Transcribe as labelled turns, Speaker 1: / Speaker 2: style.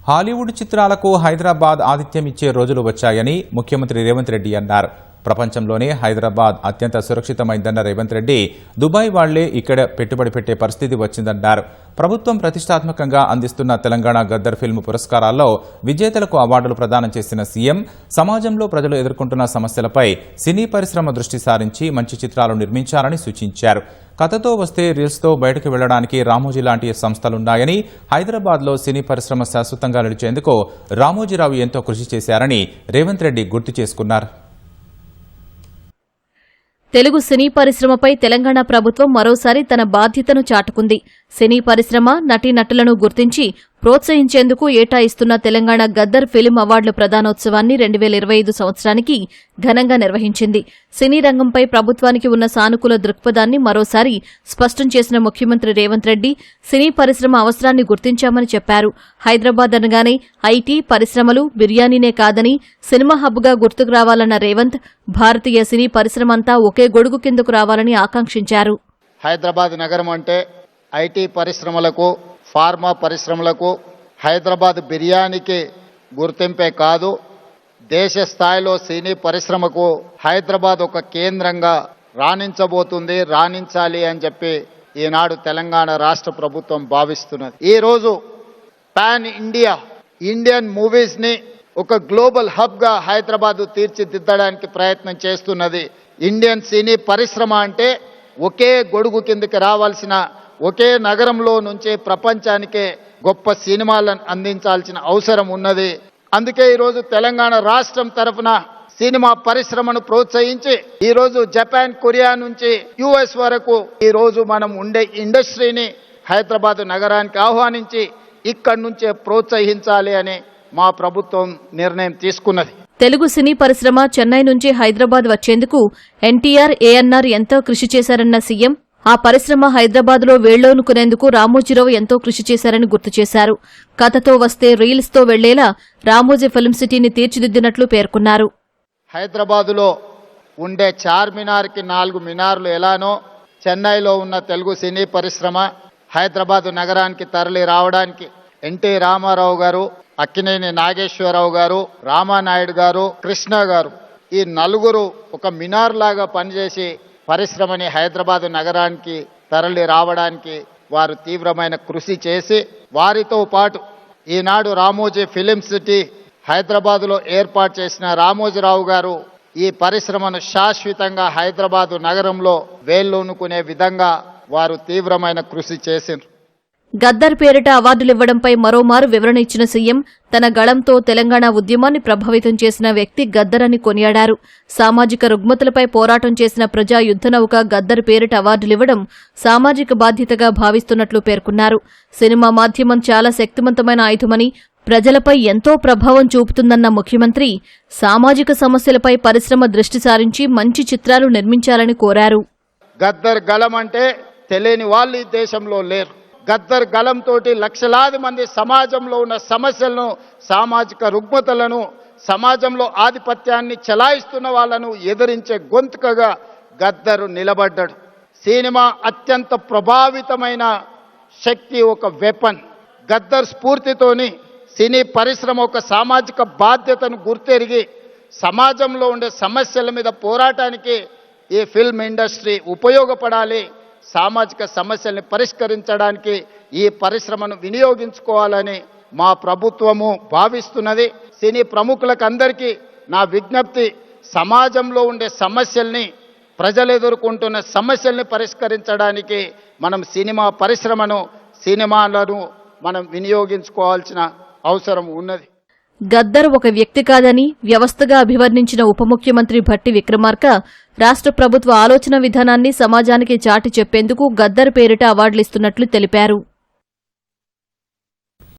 Speaker 1: Hollywood చిత్రాలకు హైదరాబాద్ ఆతిథ్యమిచ్చే రోజులు వచ్చాయని ముఖ్యమంత్రి రేవంత్ రెడ్డి అన్నారు. ప్రపంచంలోనే హైదరాబాద్ అత్యంత సురక్షితమైందన్న రేవంత్ రెడ్డి దుబాయ్ వాళ్లే ఇక్కడ పెట్టుబడి పెట్టే పరిస్థితి వచ్చిందన్నారు. ప్రభుత్వం ప్రతిష్టాత్మకంగా అందిస్తున్న తెలంగాణ గద్దర్ ఫిల్మ్ పురస్కారాల్లో విజేతలకు అవార్డులు ప్రదానం చేసిన సీఎం సమాజంలో ప్రజలు ఎదుర్కొంటున్న సమస్యలపై సినీ పరిశ్రమ దృష్టి సారించి మంచి చిత్రాలు నిర్మించాలని సూచించారు. కథతో వస్తే రీల్స్తో బయటకు వెళ్లడానికి రామోజీ లాంటి సంస్థలున్నాయని, హైదరాబాద్లో సినీ పరిశ్రమ శాశ్వతంగా నిలిచేందుకు రామోజీరావు ఎంతో కృషి చేశారని రేవంత్ రెడ్డి గుర్తు చేసుకున్నారు.
Speaker 2: తెలుగు సినీ పరిశ్రమపై తెలంగాణ ప్రభుత్వం మరోసారి తన బాధ్యతను చాటుకుంది. సినీ పరిశ్రమ నటీనటులను గుర్తించి ప్రోత్సహించేందుకు ఏటా ఇస్తున్న తెలంగాణ గద్దర్ ఫిల్మ్ అవార్డుల ప్రదానోత్సవాన్ని 2025 సంవత్సరానికి ఘనంగా నిర్వహించింది. సినీ రంగంపై ప్రభుత్వానికి ఉన్న సానుకూల దృక్పథాన్ని మరోసారి స్పష్టం చేసిన ముఖ్యమంత్రి రేవంత్ రెడ్డి సినీ పరిశ్రమ అవసరాన్ని గుర్తించామని చెప్పారు. హైదరాబాద్ అనగానే ఐటీ పరిశ్రమలు, బిర్యానీనే కాదని సినిమా హబ్గా గుర్తుకు రావాలన్న రేవంత్ భారతీయ సినీ పరిశ్రమ అంతా ఒకే గొడుగు కిందకు రావాలని ఆకాంక్షించారు.
Speaker 3: హైదరాబాద్ నగరం అంటే ఐటీ పరిశ్రమలకు, ఫార్మా పరిశ్రమలకు, హైదరాబాద్ బిర్యానీకి గుర్తింపే కాదు, దేశ స్థాయిలో సినీ పరిశ్రమకు హైదరాబాద్ ఒక కేంద్రంగా రాణించబోతుంది, రాణించాలి అని చెప్పి ఈనాడు తెలంగాణ రాష్ట్ర ప్రభుత్వం భావిస్తున్నది. ఈరోజు పాన్ ఇండియన్ మూవీస్ ని ఒక గ్లోబల్ హబ్ గా హైదరాబాద్ తీర్చిదిద్దడానికి ప్రయత్నం చేస్తున్నది. ఇండియన్ సినీ పరిశ్రమ అంటే ఒకే గొడుగు కిందకి రావాల్సిన, ఒకే నగరంలో నుంచే ప్రపంచానికే గొప్ప సినిమాలను అందించాల్సిన అవసరం ఉన్నది. అందుకే ఈరోజు తెలంగాణ రాష్ట్రం తరఫున సినిమా పరిశ్రమను ప్రోత్సహించి ఈరోజు జపాన్, కొరియా నుంచి యుఎస్ వరకు ఈరోజు మనం ఉండే ఇండస్ట్రీని హైదరాబాద్ నగరానికి ఆహ్వానించి ఇక్కడి నుంచే ప్రోత్సహించాలి అని మా ప్రభుత్వం నిర్ణయం తీసుకున్నది.
Speaker 2: తెలుగు సినీ పరిశ్రమ చెన్నై నుంచి హైదరాబాద్ వచ్చేందుకు ఎన్టీఆర్, ఏఎన్ఆర్ ఎంతో కృషి చేశారన్న సీఎం ఆ పరిశ్రమ హైదరాబాద్లో వేళ్లోనుకునేందుకు రామోజీరావు ఎంతో కృషి చేశారని గుర్తు చేశారు. కథతో వస్తే రీల్స్తో వెళ్లేలా రామోజీ ఫిల్మ్ సిటీని తీర్చిదిద్దినట్లు పేర్కొన్నారు.
Speaker 3: హైదరాబాదులో ఉండే చార్మినార్కి 4 మినార్లు ఎలానో చెన్నైలో ఉన్న తెలుగు సినీ పరిశ్రమ హైదరాబాద్ నగరానికి తరలి రావడానికి ఎన్టీ రామారావు గారు, అక్కినేని నాగేశ్వరరావు గారు, రామానాయుడు గారు, కృష్ణ గారు ఈ నలుగురు ఒక మినార్ లాగా పనిచేసి పరిశ్రమని హైదరాబాద్ నగరానికి తరలి రావడానికి వారు తీవ్రమైన కృషి చేసి, వారితో పాటు ఈనాడు రామోజీ ఫిలిం సిటీ హైదరాబాద్లో ఏర్పాటు చేసిన రామోజీరావు గారు ఈ పరిశ్రమను శాశ్వతంగా హైదరాబాద్ నగరంలో వేళ్లూనుకునే విధంగా వారు తీవ్రమైన కృషి చేసిండ్రు.
Speaker 2: గద్దర్ పేరిట అవార్డులివ్వడంపై మరోమారు వివరణ ఇచ్చిన సీఎం తన గళంతో తెలంగాణ ఉద్యమాన్ని ప్రభావితం చేసిన వ్యక్తి గద్దర్ అని కొనియాడారు. సామాజిక రుగ్మతలపై పోరాటం చేసిన ప్రజా యుద్ధనౌక గద్దర్ పేరిట అవార్డులివ్వడం సామాజిక బాధ్యతగా భావిస్తున్నట్లు పేర్కొన్నారు. సినిమా మాధ్యమం చాలా శక్తివంతమైన ఆయుధమని, ప్రజలపై ఎంతో ప్రభావం చూపుతుందన్న ముఖ్యమంత్రి సామాజిక సమస్యలపై పరిశ్రమ దృష్టి సారించి మంచి చిత్రాలు నిర్మించాలని కోరారు.
Speaker 3: గద్దర్ గళం అంటే తెలియని వాళ్ళు ఈ దేశంలో లేరు. గద్దర్ గళంతో లక్షలాది మంది సమాజంలో ఉన్న సమస్యలను, సామాజిక రుగ్మతలను, సమాజంలో ఆధిపత్యాన్ని చలాయిస్తున్న వాళ్లను ఎదిరించే గొంతుకగా గద్దరు నిలబడ్డాడు. సినిమా అత్యంత ప్రభావితమైన శక్తి, ఒక వెపన్. గద్దర్ స్ఫూర్తితోని సినీ పరిశ్రమ ఒక సామాజిక బాధ్యతను గుర్తెరిగి సమాజంలో ఉండే సమస్యల మీద పోరాటానికి ఈ ఫిల్మ్ ఇండస్ట్రీ ఉపయోగపడాలి, సామాజిక సమస్యల్ని పరిష్కరించడానికి ఈ పరిశ్రమను వినియోగించుకోవాలని మా ప్రభుత్వము భావిస్తున్నది. సినీ ప్రముఖులకు అందరికీ నా విజ్ఞప్తి, సమాజంలో ఉండే సమస్యల్ని, ప్రజలు ఎదుర్కొంటున్న సమస్యల్ని పరిష్కరించడానికి మనం సినిమా పరిశ్రమను, సినిమాలను మనం వినియోగించుకోవాల్సిన అవసరం ఉన్నది.
Speaker 2: గద్దర్ ఒక వ్యక్తి కాదని వ్యవస్థగా అభివర్ణించిన ఉప ముఖ్యమంత్రి భట్టి విక్రమార్క రాష్ట్ర ప్రభుత్వ ఆలోచన విధానాన్ని సమాజానికి చాటి చెప్పేందుకు గద్దర్ పేరిట అవార్డులిస్తున్నట్లు తెలిపారు.